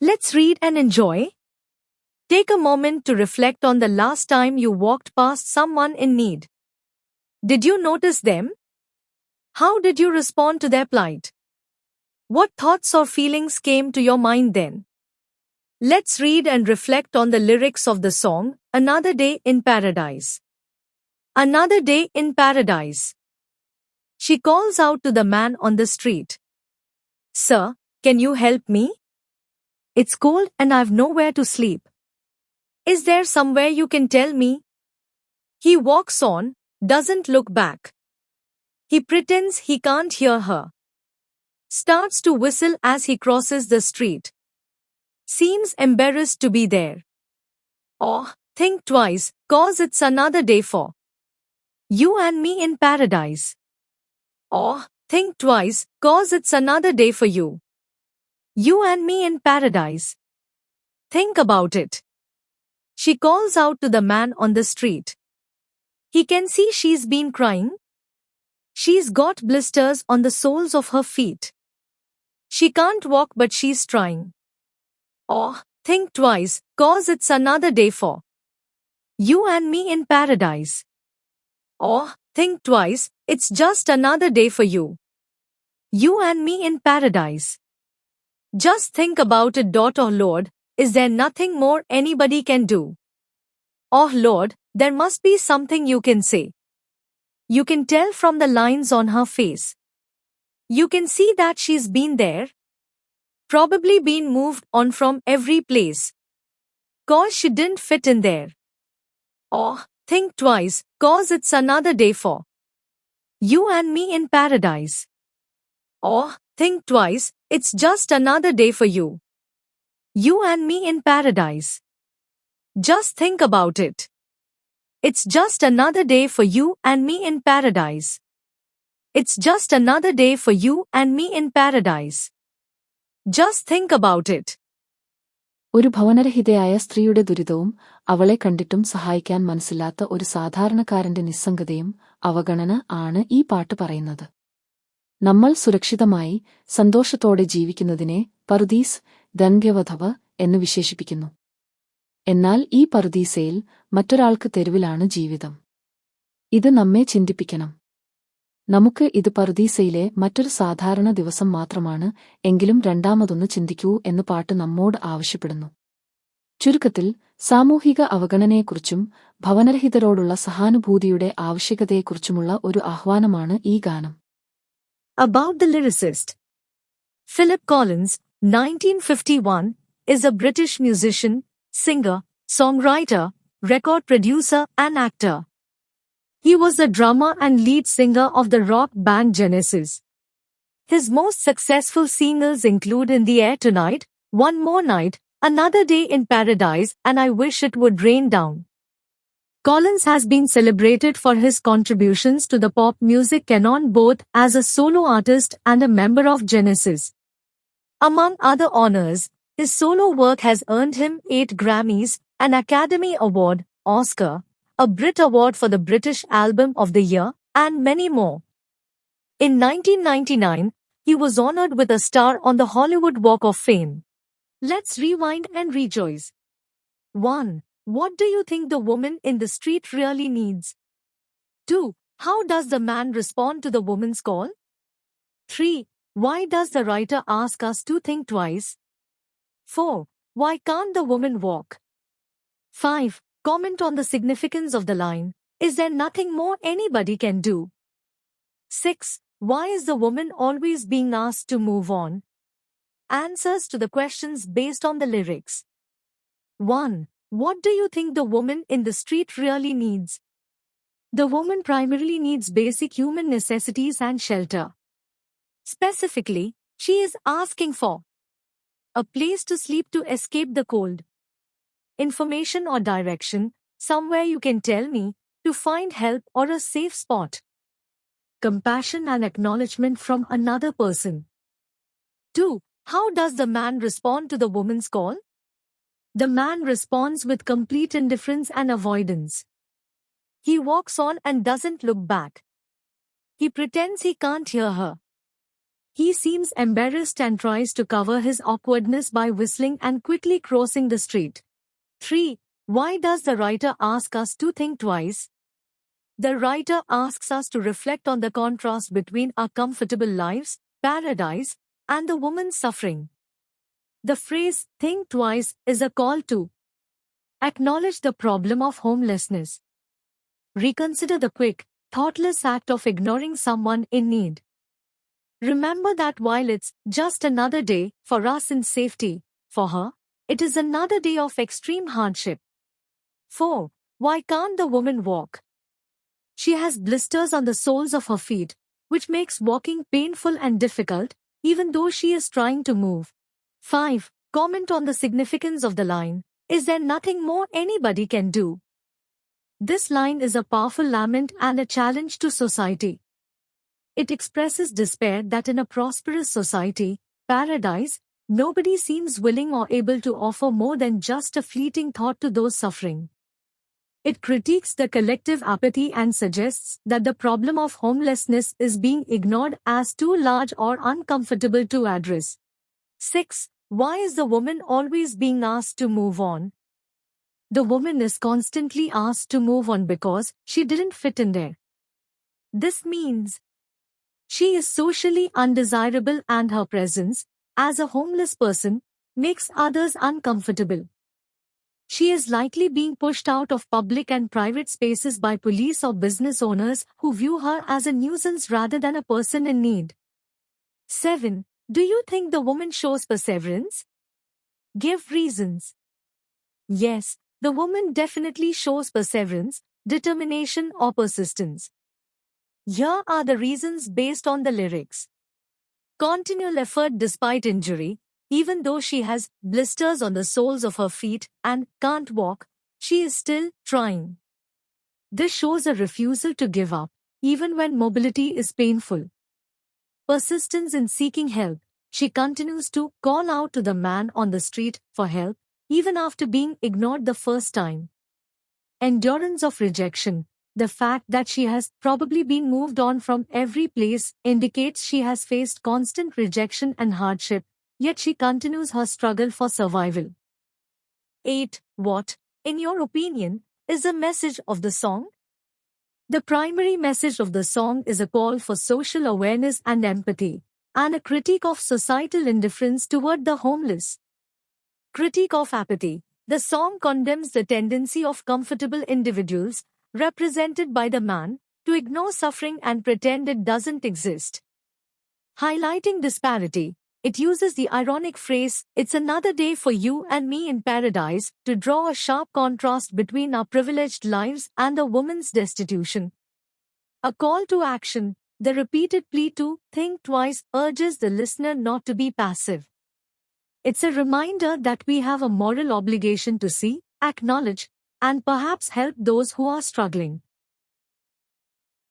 Let's read and enjoy. Take a moment to reflect on the last time you walked past someone in need. Did you notice them? How did you respond to their plight? What thoughts or feelings came to your mind then? Let's read and reflect on the lyrics of the song, Another Day in Paradise. Another day in paradise. She calls out to the man on the street. Sir, can you help me? It's cold and I've nowhere to sleep. Is there somewhere you can tell me? He walks on, doesn't look back. He pretends he can't hear her. Starts to whistle as he crosses the street. Seems embarrassed to be there. Oh, think twice, 'cause it's another day for you and me in paradise. Oh, think twice, 'cause it's another day for you. You and me in paradise. Think about it. She calls out to the man on the street. He can see she's been crying. She's got blisters on the soles of her feet. She can't walk but she's trying. Oh, think twice, 'cause it's another day for you and me in paradise. Oh, think twice, it's just another day for you. You and me in paradise. Just think about it. Oh Lord, is there nothing more anybody can do? Oh Lord, there must be something you can say. You can tell from the lines on her face. You can see that she's been there. Probably been moved on from every place. 'Cause she didn't fit in there. Oh, think twice, 'cause it's another day for you and me in paradise. Oh, think twice, it's just another day for you. You and me in paradise. Just think about it. It's just another day for you and me in paradise. It's just another day for you and me in paradise. Just think about it. ഒരു ഭവനരഹിതയായ സ്ത്രീയുടെ ദുരിതവും അവളെ കണ്ടിട്ടും സഹായിക്കാൻ മനസ്സില്ലാത്ത ഒരു സാധാരണക്കാരന്റെ നിസ്സംഗതയും അവഗണന ആണ് ഈ പാട്ട് പറയുന്നത്. നമ്മൾ സുരക്ഷിതമായി സന്തോഷത്തോടെ ജീവിക്കുന്നതിനെ പറുദീസ് ദൻഗ്യവധവ എന്ന് വിശേഷിപ്പിക്കുന്നു. എന്നാൽ ഈ പറുദീസയിൽ മറ്റൊരാൾക്ക് തെരുവിലാണ് ജീവിതം. ഇത് നമ്മെ ചിന്തിപ്പിക്കണം. നമുക്ക് ഇത് പറുദീസയിലെ മറ്റൊരു സാധാരണ ദിവസം മാത്രമാണ്, എങ്കിലും രണ്ടാമതൊന്ന് ചിന്തിക്കൂ എന്ന് പാട്ട് നമ്മോട് ആവശ്യപ്പെടുന്നു. ചുരുക്കത്തിൽ സാമൂഹിക അവഗണനയെക്കുറിച്ചും ഭവനരഹിതരോടുള്ള സഹാനുഭൂതിയുടെ ആവശ്യകതയെക്കുറിച്ചുമുള്ള ഒരു ആഹ്വാനമാണ് ഈ ഗാനം. About the lyricist. Philip Collins, 1951, is a British musician, singer, songwriter, record producer and actor. He was the drummer and lead singer of the rock band Genesis. His most successful singles include In the Air Tonight, One More Night, Another Day in Paradise and I Wish It Would Rain Down. Collins has been celebrated for his contributions to the pop music canon both as a solo artist and a member of Genesis. Among other honors, his solo work has earned him 8 Grammys, an Academy Award, Oscar, a Brit Award for the British Album of the Year, and many more. In 1999, he was honored with a star on the Hollywood Walk of Fame. Let's rewind and rejoice. 1. What do you think the woman in the street really needs? 2. How does the man respond to the woman's call? 3. Why does the writer ask us to think twice? 4. Why can't the woman walk? 5. Comment on the significance of the line, is there nothing more anybody can do? 6. Why is the woman always being asked to move on? Answers to the questions based on the lyrics. 1. What do you think the woman in the street really needs? The woman primarily needs basic human necessities and shelter. Specifically, she is asking for a place to sleep to escape the cold, information or direction, somewhere you can tell me, to find help or a safe spot, compassion and acknowledgement from another person. 2. How does the man respond to the woman's call? The man responds with complete indifference and avoidance. He walks on and doesn't look back. He pretends he can't hear her. He seems embarrassed and tries to cover his awkwardness by whistling and quickly crossing the street. 3. Why does the writer ask us to think twice? The writer asks us to reflect on the contrast between our comfortable lives, paradise, and the woman's suffering. The phrase, think twice, is a call to acknowledge the problem of homelessness. Reconsider the quick, thoughtless act of ignoring someone in need. Remember that while it's just another day for us in safety, for her, it is another day of extreme hardship. 4. Why can't the woman walk? She has blisters on the soles of her feet, which makes walking painful and difficult, even though she is trying to move. 5. Comment on the significance of the line, is there nothing more anybody can do? This line is a powerful lament and a challenge to society. It expresses despair that in a prosperous society, paradise, nobody seems willing or able to offer more than just a fleeting thought to those suffering. It critiques the collective apathy and suggests that the problem of homelessness is being ignored as too large or uncomfortable to address. 6. Why is the woman always being asked to move on? The woman is constantly asked to move on because she didn't fit in there. This means she is socially undesirable and her presence, as a homeless person, makes others uncomfortable. She is likely being pushed out of public and private spaces by police or business owners who view her as a nuisance rather than a person in need. 7. Do you think the woman shows perseverance? Give reasons. Yes, the woman definitely shows perseverance, determination or persistence. Here are the reasons based on the lyrics. Continual effort despite injury, even though she has blisters on the soles of her feet and can't walk, she is still trying. This shows a refusal to give up, even when mobility is painful. Persistence in seeking help, she continues to call out to the man on the street for help, even after being ignored the first time. Endurance of rejection. The fact that she has probably been moved on from every place indicates she has faced constant rejection and hardship, yet she continues her struggle for survival. 8. What, in your opinion, is the message of the song? The primary message of the song is a call for social awareness and empathy, and a critique of societal indifference toward the homeless. Critique of apathy. The song condemns the tendency of comfortable individuals, represented by the man, to ignore suffering and pretend it doesn't exist. Highlighting disparity, it uses the ironic phrase, "It's another day for you and me in paradise," to draw a sharp contrast between our privileged lives and the woman's destitution. A call to action, the repeated plea to think twice urges the listener not to be passive. It's a reminder that we have a moral obligation to see, acknowledge, and perhaps help those who are struggling.